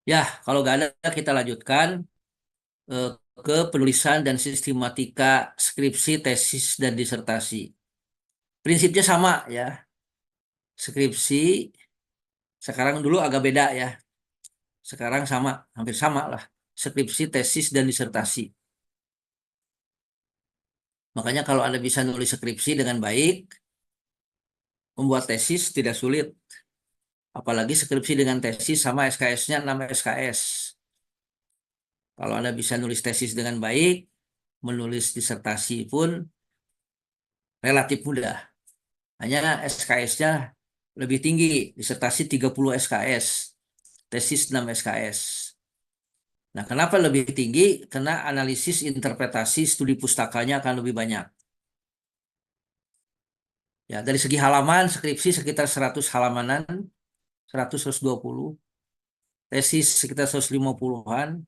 Ya, kalau nggak ada kita lanjutkan eh, ke penulisan dan sistematika skripsi, tesis, dan disertasi. Prinsipnya sama ya. Skripsi sekarang dulu agak beda ya. Sekarang sama, hampir sama lah. Skripsi, tesis, dan disertasi. Makanya kalau Anda bisa nulis skripsi dengan baik, membuat tesis tidak sulit. Apalagi skripsi dengan tesis sama SKS-nya 6 SKS. Kalau Anda bisa nulis tesis dengan baik, menulis disertasi pun relatif mudah. Hanya SKS-nya lebih tinggi, disertasi 30 SKS, tesis 6 SKS. Nah, kenapa lebih tinggi? Karena analisis, interpretasi, studi pustakanya akan lebih banyak. Ya, dari segi halaman, skripsi sekitar 100 halamanan, 100-120, tesis sekitar 150-an,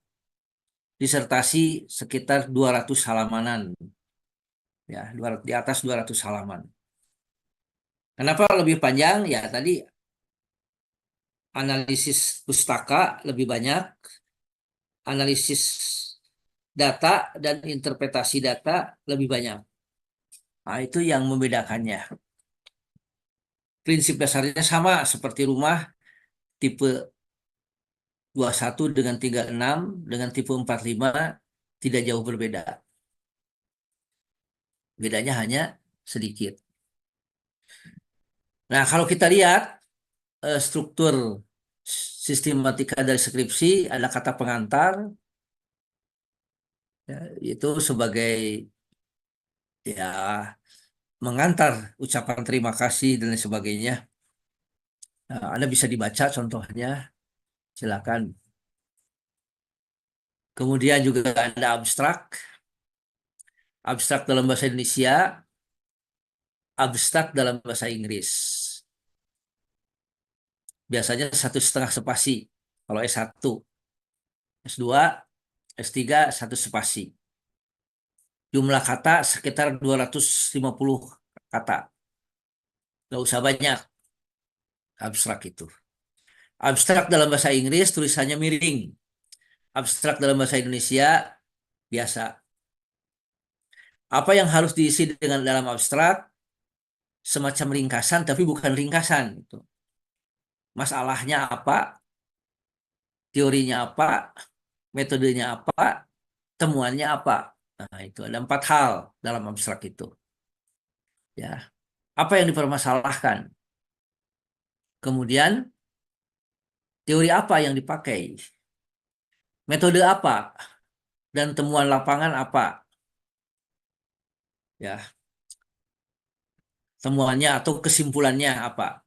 disertasi sekitar 200 halamanan, ya, 200, di atas 200 halaman. Kenapa lebih panjang? Ya, tadi analisis pustaka lebih banyak, analisis data dan interpretasi data lebih banyak. Nah, itu yang membedakannya. Prinsip dasarnya sama seperti rumah tipe 21 dengan 36 dengan tipe 45 tidak jauh berbeda. Bedanya hanya sedikit. Nah, kalau kita lihat struktur sistematika dari skripsi, ada kata pengantar, ya, itu sebagai ya mengantar ucapan terima kasih dan lain sebagainya. Nah, Anda bisa dibaca contohnya, silakan. Kemudian juga ada abstrak, abstrak dalam bahasa Indonesia, abstrak dalam bahasa Inggris. Biasanya 1,5 spasi kalau S1, S2, S3 1 spasi. Jumlah kata sekitar 250 kata. Nggak usah banyak abstrak itu. Abstrak dalam bahasa Inggris tulisannya miring. Abstrak dalam bahasa Indonesia biasa. Apa yang harus diisi dengan dalam abstrak? Semacam ringkasan tapi bukan ringkasan. Gitu. Masalahnya apa? Teorinya apa? Metodenya apa? Temuannya apa? Nah, itu ada 4 hal dalam abstrak itu. Ya, apa yang dipermasalahkan? Kemudian teori apa yang dipakai? Metode apa? Dan temuan lapangan apa? Ya, temuannya atau kesimpulannya apa?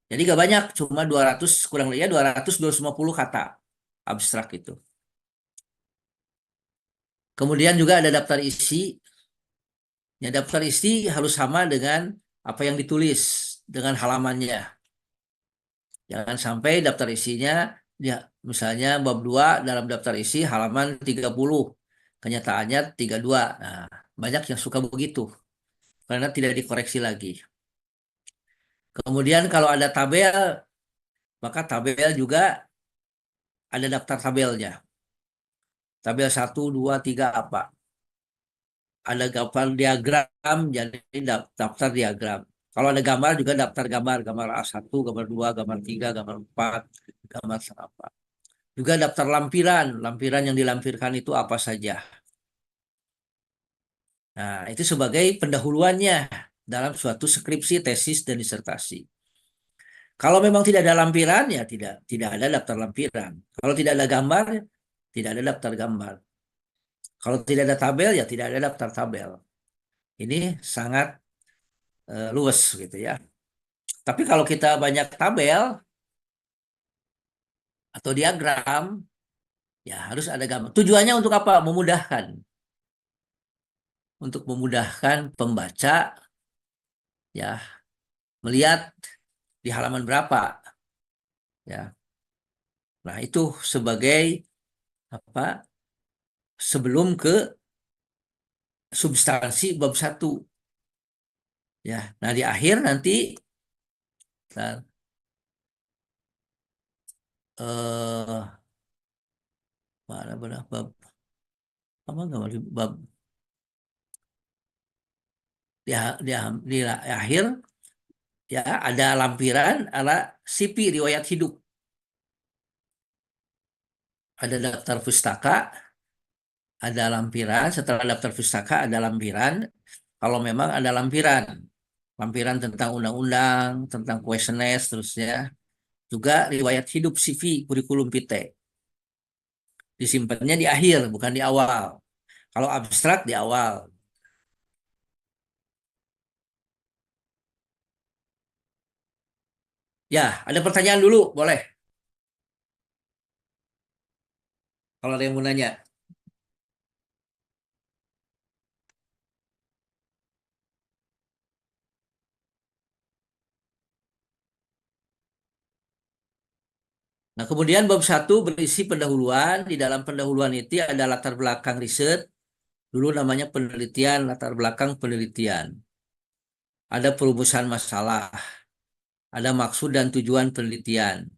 Jadi gak banyak, cuma 200 kurang lebih ya 200-250 kata abstrak itu. Kemudian juga ada daftar isi. Ya, daftar isi harus sama dengan apa yang ditulis dengan halamannya. Jangan sampai daftar isinya ya misalnya bab 2 dalam daftar isi halaman 30, kenyataannya 32. Nah, banyak yang suka begitu karena tidak dikoreksi lagi. Kemudian kalau ada tabel, maka tabel juga ada daftar tabelnya. Tabel 1, 2, 3 apa? Ada gambar diagram, jadi daftar diagram. Kalau ada gambar juga daftar gambar, gambar A1, gambar 2, gambar 3, gambar 4, gambar apa. Juga daftar lampiran, lampiran yang dilampirkan itu apa saja. Nah, itu sebagai pendahuluannya dalam suatu skripsi, tesis, dan disertasi. Kalau memang tidak ada lampiran, ya tidak ada daftar lampiran. Kalau tidak ada gambar, tidak ada daftar gambar. Kalau tidak ada tabel, ya tidak ada daftar tabel. Ini sangat luwes gitu ya. Tapi kalau kita banyak tabel atau diagram, ya harus ada gambar. Tujuannya untuk apa? Memudahkan. Untuk memudahkan pembaca ya melihat di halaman berapa ya. Nah, itu sebagai apa? Sebelum ke substansi bab 1 ya. Nah, di akhir nanti nah, eh mana benar bab apa nggak bab di akhir ya ada lampiran ala sipi riwayat hidup, ada daftar pustaka, ada lampiran, setelah daftar pustaka ada lampiran. Kalau memang ada lampiran tentang undang-undang, tentang kuesioner, terusnya juga riwayat hidup CV kurikulum vitae disimpannya di akhir bukan di awal. Kalau abstrak di awal. Ya, ada pertanyaan dulu, boleh. Kalau ada yang mau nanya. Nah, kemudian bab satu berisi pendahuluan. Di dalam pendahuluan itu ada latar belakang riset, dulu namanya penelitian, latar belakang penelitian. Ada perumusan masalah, ada maksud dan tujuan penelitian,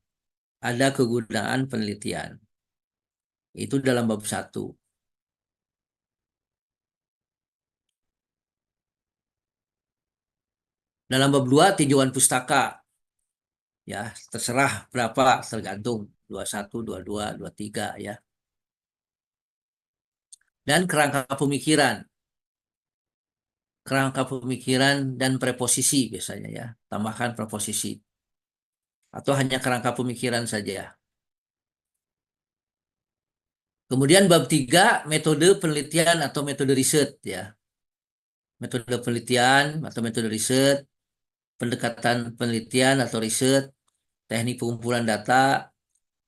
ada kegunaan penelitian. Itu dalam bab satu. Dalam bab 2 tinjauan pustaka. Ya, terserah berapa, tergantung 21, 22, 23 ya. Dan kerangka pemikiran dan preposisi biasanya ya, tambahkan preposisi atau hanya kerangka pemikiran saja. Kemudian bab 3 metode penelitian atau metode riset ya. Metode penelitian atau metode riset, pendekatan penelitian atau riset, teknik pengumpulan data,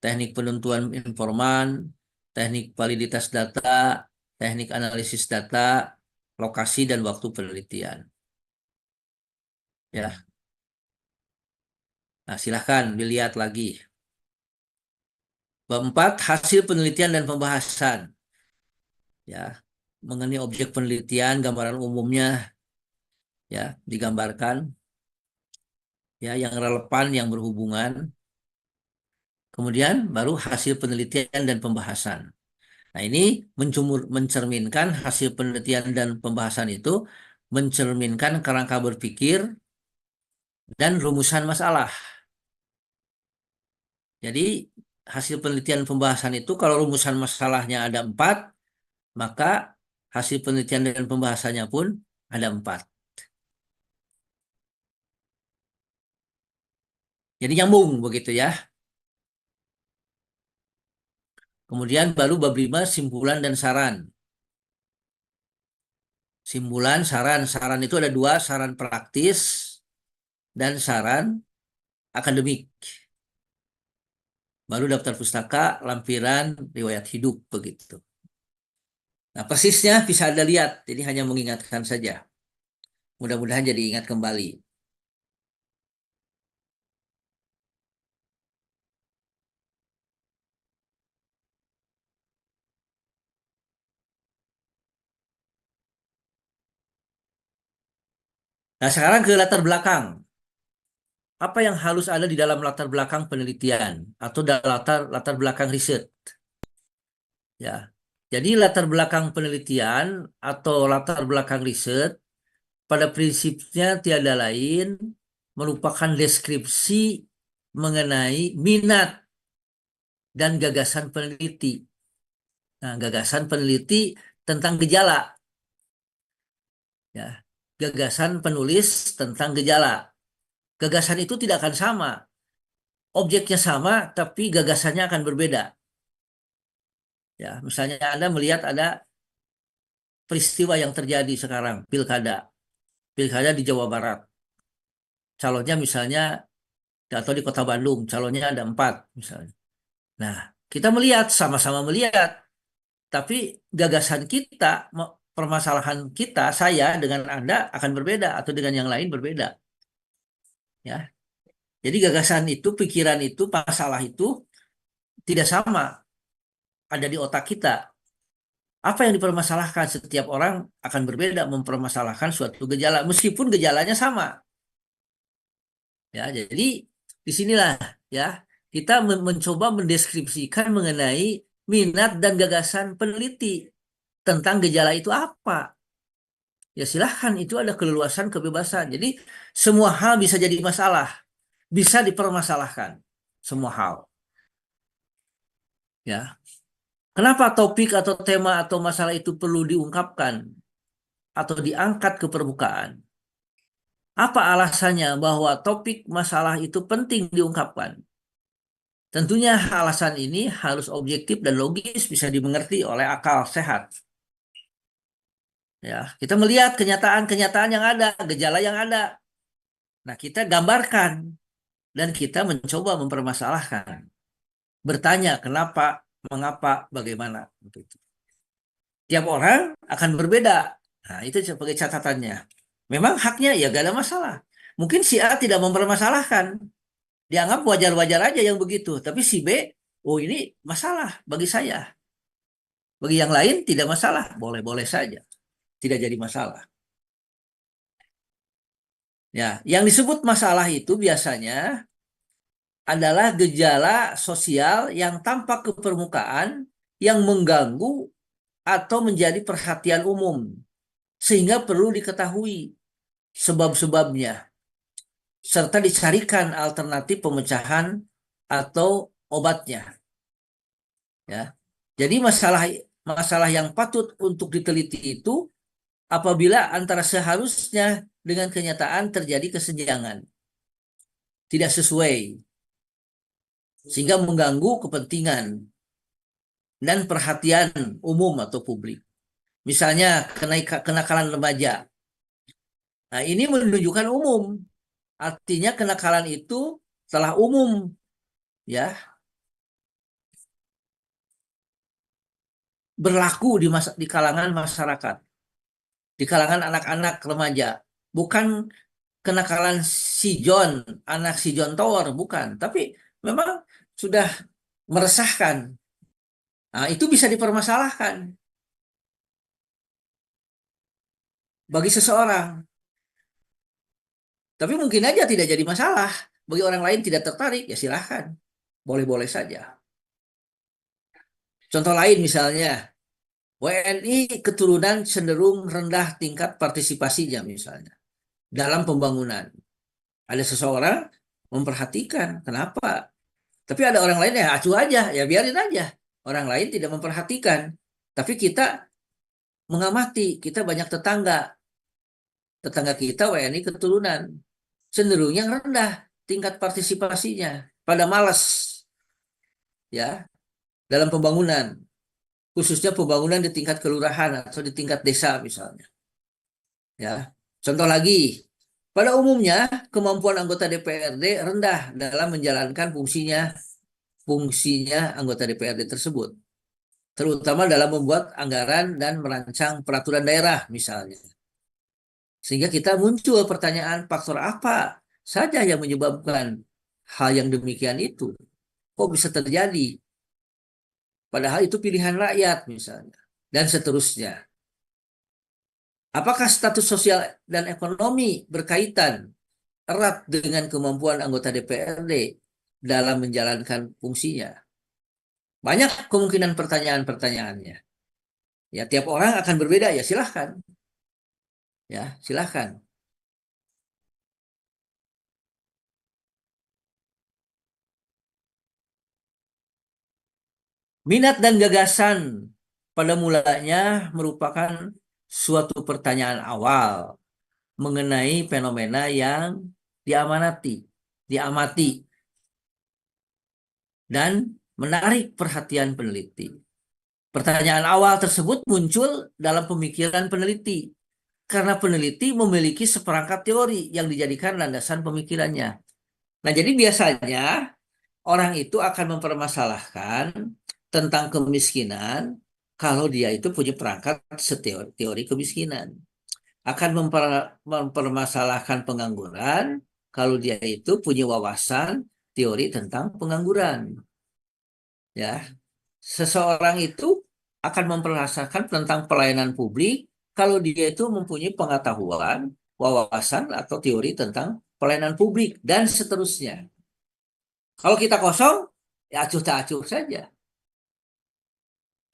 teknik penentuan informan, teknik validitas data, teknik analisis data, lokasi dan waktu penelitian. Ya, nah silahkan dilihat lagi. Bab 4 hasil penelitian dan pembahasan. Ya, mengenai objek penelitian, gambaran umumnya ya digambarkan ya yang relevan, yang berhubungan. Kemudian baru hasil penelitian dan pembahasan. Nah, ini mencerminkan hasil penelitian dan pembahasan itu mencerminkan kerangka berpikir dan rumusan masalah. Jadi hasil penelitian dan pembahasan itu kalau rumusan masalahnya ada 4, maka hasil penelitian dan pembahasannya pun ada 4. Jadi nyambung begitu ya. Kemudian baru bab 5 simpulan dan saran. Simpulan, saran. Saran itu ada 2, saran praktis dan saran akademik. Baru daftar pustaka, lampiran, riwayat hidup begitu. Nah, persisnya bisa Anda lihat, jadi hanya mengingatkan saja. Mudah-mudahan jadi ingat kembali. Nah, sekarang ke latar belakang. Apa yang harus ada di dalam latar belakang penelitian atau dalam latar belakang riset? Ya. Jadi latar belakang penelitian atau latar belakang riset pada prinsipnya tiada lain merupakan deskripsi mengenai minat dan gagasan peneliti. Nah, gagasan peneliti tentang gejala, ya. Gagasan penulis tentang gejala. Gagasan itu tidak akan sama. Objeknya sama, tapi gagasannya akan berbeda. Ya, misalnya Anda melihat ada peristiwa yang terjadi sekarang, pilkada di Jawa Barat. Calonnya misalnya atau di Kota Bandung, calonnya ada 4 misalnya. Nah, kita melihat sama-sama melihat, tapi gagasan kita, permasalahan kita, saya dengan Anda akan berbeda atau dengan yang lain berbeda. Ya, jadi gagasan itu, pikiran itu, masalah itu tidak sama ada di otak kita. Apa yang dipermasalahkan setiap orang akan berbeda mempermasalahkan suatu gejala meskipun gejalanya sama. Ya, jadi disinilah ya kita mencoba mendeskripsikan mengenai minat dan gagasan peneliti tentang gejala itu apa. Ya silahkan, itu ada keleluasan kebebasan. Jadi semua hal bisa jadi masalah, bisa dipermasalahkan semua hal. Ya, kenapa topik atau tema atau masalah itu perlu diungkapkan atau diangkat ke permukaan? Apa alasannya bahwa topik masalah itu penting diungkapkan? Tentunya alasan ini harus objektif dan logis, bisa dimengerti oleh akal sehat. Ya, kita melihat kenyataan-kenyataan yang ada, gejala yang ada. Nah, kita gambarkan dan kita mencoba mempermasalahkan, bertanya kenapa, mengapa, bagaimana. Begitu. Tiap orang akan berbeda. Nah, itu sebagai catatannya. Memang haknya ya gak ada masalah. Mungkin si A tidak mempermasalahkan, dianggap wajar-wajar aja yang begitu. Tapi si B, oh ini masalah bagi saya. Bagi yang lain tidak masalah, boleh-boleh saja. Tidak jadi masalah. Ya, yang disebut masalah itu biasanya adalah gejala sosial yang tampak ke permukaan yang mengganggu atau menjadi perhatian umum sehingga perlu diketahui sebab-sebabnya serta dicarikan alternatif pemecahan atau obatnya, ya. Jadi masalah yang patut untuk diteliti itu apabila antara seharusnya dengan kenyataan terjadi kesenjangan, tidak sesuai, sehingga mengganggu kepentingan dan perhatian umum atau publik. Misalnya kenakalan remaja. Nah, ini menunjukkan umum. Artinya kenakalan itu telah umum, ya, berlaku di kalangan masyarakat, di kalangan anak-anak remaja. Bukan kenakalan si John, anak si John Tower, bukan. Tapi memang sudah meresahkan. Nah, itu bisa dipermasalahkan bagi seseorang. Tapi mungkin aja tidak jadi masalah. Bagi orang lain tidak tertarik, ya silahkan. Boleh-boleh saja. Contoh lain misalnya, WNI keturunan cenderung rendah tingkat partisipasinya misalnya dalam pembangunan. Ada seseorang memperhatikan, kenapa? Tapi ada orang lain ya acuh aja, ya biarin aja. Orang lain tidak memperhatikan. Tapi kita mengamati, kita banyak tetangga. Tetangga kita WNI keturunan. Cenderung yang rendah tingkat partisipasinya. Pada malas, ya, dalam pembangunan. Khususnya pembangunan di tingkat kelurahan atau di tingkat desa misalnya. Ya, contoh lagi, pada umumnya kemampuan anggota DPRD rendah dalam menjalankan fungsinya anggota DPRD tersebut, terutama dalam membuat anggaran dan merancang peraturan daerah misalnya. Sehingga kita muncul pertanyaan faktor apa saja yang menyebabkan hal yang demikian itu. Kok bisa terjadi? Padahal itu pilihan rakyat misalnya. Dan seterusnya. Apakah status sosial dan ekonomi berkaitan erat dengan kemampuan anggota DPRD dalam menjalankan fungsinya? Banyak kemungkinan pertanyaan-pertanyaannya. Ya, tiap orang akan berbeda, ya silahkan. Ya, silahkan. Minat dan gagasan pada mulanya merupakan suatu pertanyaan awal mengenai fenomena yang diamati, dan menarik perhatian peneliti. Pertanyaan awal tersebut muncul dalam pemikiran peneliti karena peneliti memiliki seperangkat teori yang dijadikan landasan pemikirannya. Nah, jadi biasanya orang itu akan mempermasalahkan tentang kemiskinan kalau dia itu punya perangkat teori kemiskinan. Akan mempermasalahkan pengangguran kalau dia itu punya wawasan teori tentang pengangguran. Ya, seseorang itu akan mempermasalahkan tentang pelayanan publik kalau dia itu mempunyai pengetahuan, wawasan atau teori tentang pelayanan publik dan seterusnya. Kalau kita kosong, ya acuh tak acuh saja,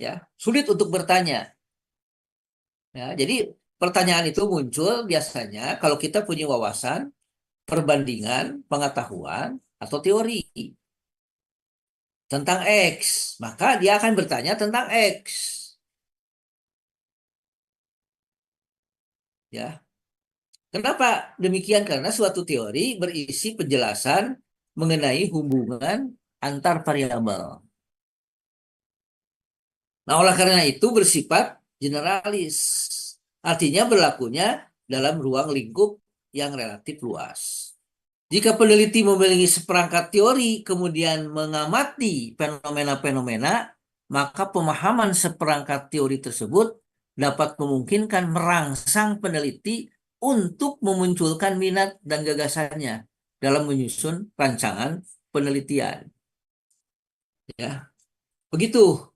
ya sulit untuk bertanya. Ya, jadi pertanyaan itu muncul biasanya kalau kita punya wawasan, perbandingan, pengetahuan, atau teori tentang X, maka dia akan bertanya tentang X. Ya, kenapa demikian? Karena suatu teori berisi penjelasan mengenai hubungan antar variabel. Nah, oleh karena itu bersifat generalis. Artinya berlakunya dalam ruang lingkup yang relatif luas. Jika peneliti memiliki seperangkat teori, kemudian mengamati fenomena-fenomena, maka pemahaman seperangkat teori tersebut dapat memungkinkan merangsang peneliti untuk memunculkan minat dan gagasannya dalam menyusun rancangan penelitian. Ya, begitu.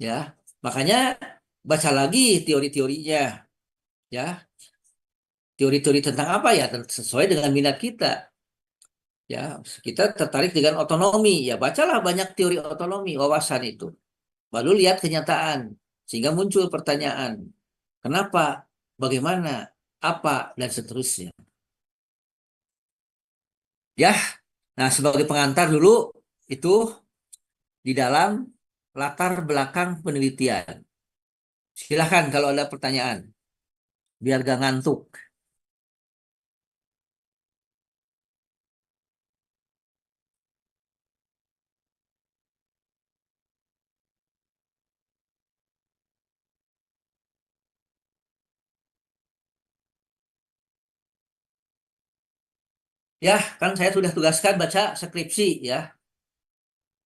Ya, makanya baca lagi teori-teorinya. Ya, teori-teori tentang apa ya? Sesuai dengan minat kita. Ya, kita tertarik dengan otonomi, ya bacalah banyak teori otonomi, wawasan itu. Baru lihat kenyataan, sehingga muncul pertanyaan, kenapa, bagaimana, apa, dan seterusnya. Ya, nah sebagai pengantar dulu, itu di dalam latar belakang penelitian. Silahkan kalau ada pertanyaan, biar gak ngantuk. Ya, kan saya sudah tugaskan baca skripsi ya.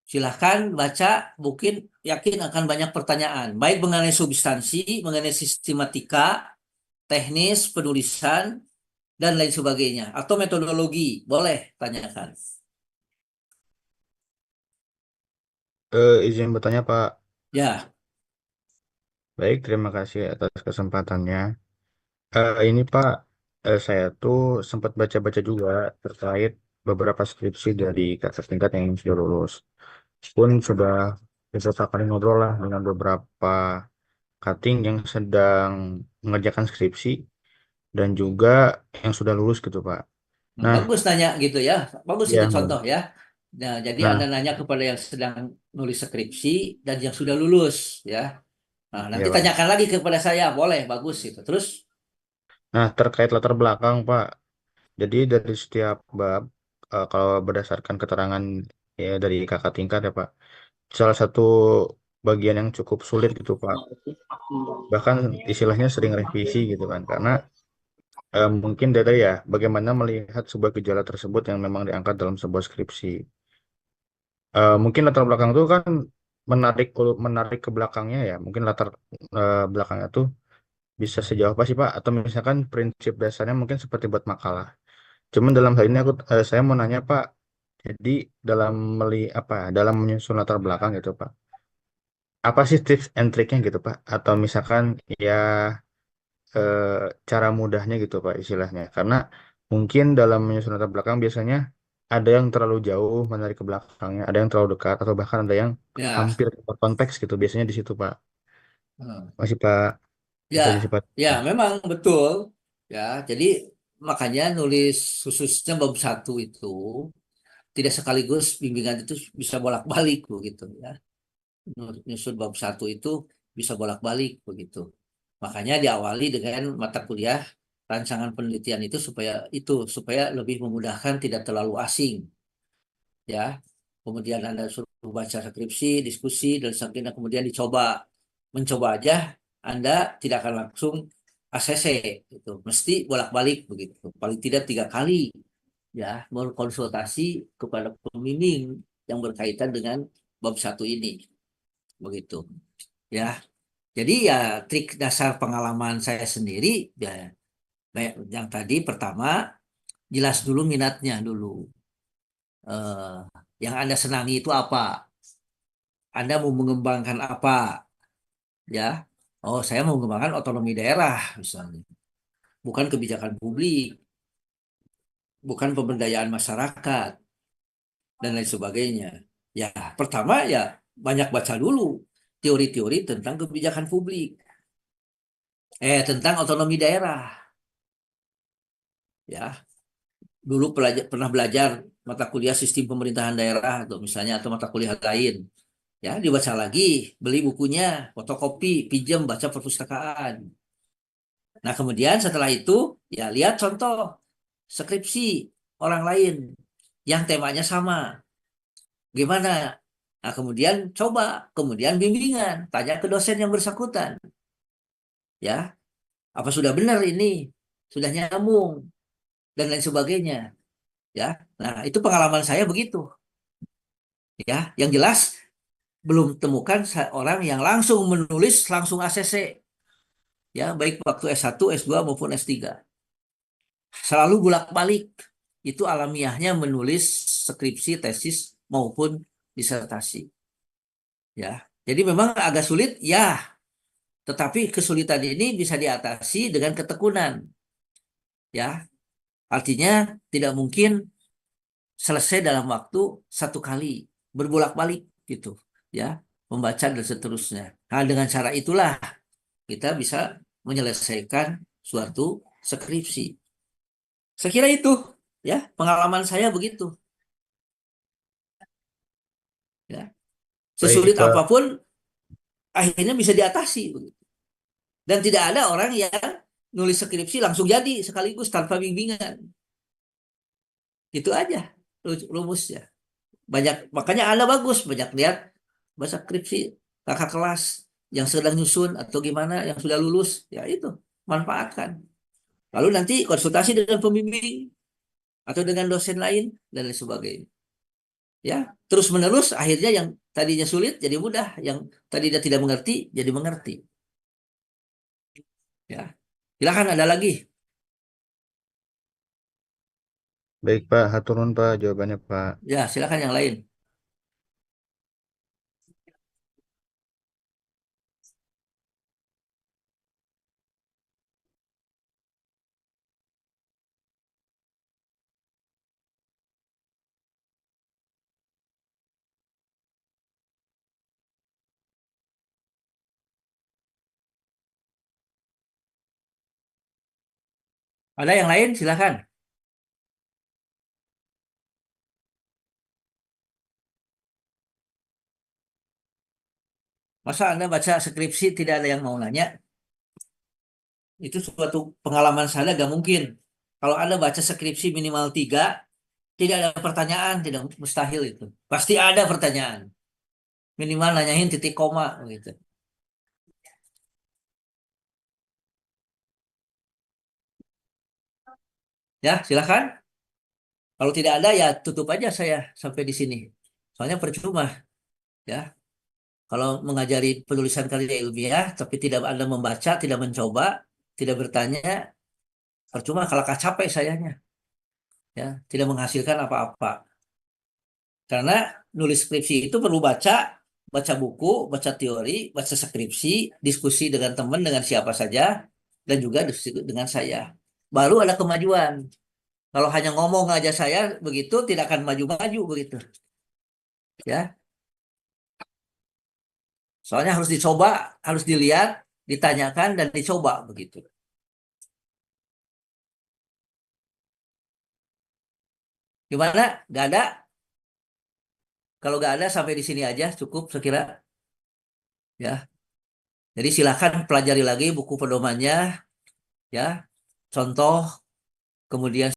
Silahkan baca, mungkin yakin akan banyak pertanyaan, baik mengenai substansi, mengenai sistematika, teknis, penulisan, dan lain sebagainya. Atau metodologi, boleh tanyakan. Izin bertanya Pak. Ya, Baik, terima kasih atas kesempatannya. Ini Pak, saya tuh sempat baca-baca juga terkait beberapa skripsi dari kakak tingkat yang sudah lulus. Pun sudah beberapa kali ngobrol lah dengan beberapa cutting yang sedang mengerjakan skripsi dan juga yang sudah lulus gitu Pak. Nah, bagus nanya gitu ya. Bagus itu ya, contoh ya. Nah, jadi Anda nah, nanya kepada yang sedang nulis skripsi dan yang sudah lulus ya. Nah, nanti ya Pak. tanyakan lagi kepada saya, boleh, bagus itu. Terus, Nah, terkait latar belakang Pak. Jadi dari setiap bab, kalau berdasarkan keterangan ya dari kakak tingkat ya Pak, salah satu bagian yang cukup sulit gitu Pak. Bahkan istilahnya sering revisi gitu kan, karena mungkin dari ya bagaimana melihat sebuah gejala tersebut yang memang diangkat dalam sebuah skripsi. Mungkin latar belakang itu kan menarik ke belakangnya ya, mungkin latar belakangnya tuh bisa sejauh apa sih Pak? Atau misalkan prinsip dasarnya mungkin seperti buat makalah. Cuman dalam hal ini saya mau nanya Pak, jadi dalam dalam menyusun latar belakang gitu Pak. Apa sih tips and triknya gitu Pak? Atau misalkan ya eh, cara mudahnya gitu Pak istilahnya. Karena mungkin dalam menyusun latar belakang biasanya ada yang terlalu jauh menarik ke belakangnya, ada yang terlalu dekat atau bahkan ada yang ya, hampir konteks gitu. Biasanya di situ Pak. hmm, Masih Pak ya, bisa disifat. ya, memang betul. Ya, jadi makanya nulis khususnya bab satu itu tidak sekaligus bimbingan itu bisa bolak-balik begitu ya. Nyusun bab satu itu bisa bolak-balik begitu. Makanya diawali dengan mata kuliah rancangan penelitian itu supaya lebih memudahkan, tidak terlalu asing ya. Kemudian Anda suruh baca skripsi, diskusi, dan sebagainya, kemudian mencoba aja, Anda tidak akan langsung ACC gitu. Mesti bolak-balik begitu. Paling tidak 3 kali ya berkonsultasi kepada pembimbing yang berkaitan dengan bab satu ini begitu ya. Jadi ya trik dasar pengalaman saya sendiri ya, yang tadi pertama, jelas dulu minatnya dulu. Eh, yang Anda senangi itu apa? Anda mau mengembangkan apa? Ya. Oh, saya mau mengembangkan otonomi daerah misalnya. Bukan kebijakan publik, bukan pemberdayaan masyarakat. dan lain sebagainya. Ya, pertama ya banyak baca dulu teori-teori tentang kebijakan publik, tentang otonomi daerah. Ya, dulu pernah belajar mata kuliah sistem pemerintahan daerah atau misalnya atau mata kuliah lain. Ya, dibaca lagi, beli bukunya, fotokopi, pinjam, baca perpustakaan. Nah, kemudian setelah itu ya lihat contoh skripsi orang lain yang temanya sama. Gimana? Nah, kemudian coba, kemudian bimbingan, tanya ke dosen yang bersangkutan. Ya, apa sudah benar ini? Sudah nyambung dan lain sebagainya. Ya, nah itu pengalaman saya begitu. Ya, yang jelas belum temukan orang yang langsung menulis langsung ACC. Ya, baik waktu S1, S2 maupun S3. Selalu bolak-balik. Itu alamiahnya menulis skripsi, tesis maupun disertasi. Ya, jadi memang agak sulit, ya. Tetapi kesulitan ini bisa diatasi dengan ketekunan. Ya, artinya tidak mungkin selesai dalam waktu satu kali, berbolak-balik gitu. Ya, membaca dan seterusnya. Nah, dengan cara itulah kita bisa menyelesaikan suatu skripsi. Saya kira itu, ya, pengalaman saya begitu. Ya, Baik, sesulit Pak. apapun akhirnya bisa diatasi. Dan tidak ada orang yang nulis skripsi langsung jadi sekaligus tanpa bimbingan. Itu aja rumusnya. Banyak, makanya Anda bagus banyak lihat baca skripsi kakak kelas yang sedang nyusun atau gimana yang sudah lulus, ya itu manfaatkan. Lalu nanti konsultasi dengan pembimbing atau dengan dosen lain dan lain sebagainya. Ya, terus menerus akhirnya yang tadinya sulit jadi mudah, yang tadinya tidak mengerti jadi mengerti. Ya, silakan ada lagi. Baik, Pak. Hatur nuhun, Pak. Jawabannya, Pak. Ya, silakan yang lain. Ada yang lain silakan. Masa Anda baca skripsi tidak ada yang mau nanya? Itu suatu pengalaman saya gak mungkin. Kalau Anda baca skripsi minimal 3, tidak ada pertanyaan, tidak mustahil itu. Pasti ada pertanyaan. Minimal nanyain titik koma gitu. Ya, silakan. Kalau tidak ada ya tutup aja saya sampai di sini. Soalnya percuma, ya. Kalau mengajari penulisan karya ilmiah tapi tidak Anda membaca, tidak mencoba, tidak bertanya, percuma kalau capek sayanya, ya, tidak menghasilkan apa-apa. Karena nulis skripsi itu perlu baca, baca buku, baca teori, baca skripsi, diskusi dengan teman, dengan siapa saja, dan juga diskusi dengan saya. Baru ada kemajuan. Kalau hanya ngomong aja saya begitu, tidak akan maju-maju begitu. Ya, soalnya harus dicoba, harus dilihat, ditanyakan, dan dicoba begitu. Gimana? Gak ada? Kalau gak ada sampai di sini aja cukup sekira. Ya, jadi silakan pelajari lagi buku pedomannya, ya, contoh, kemudian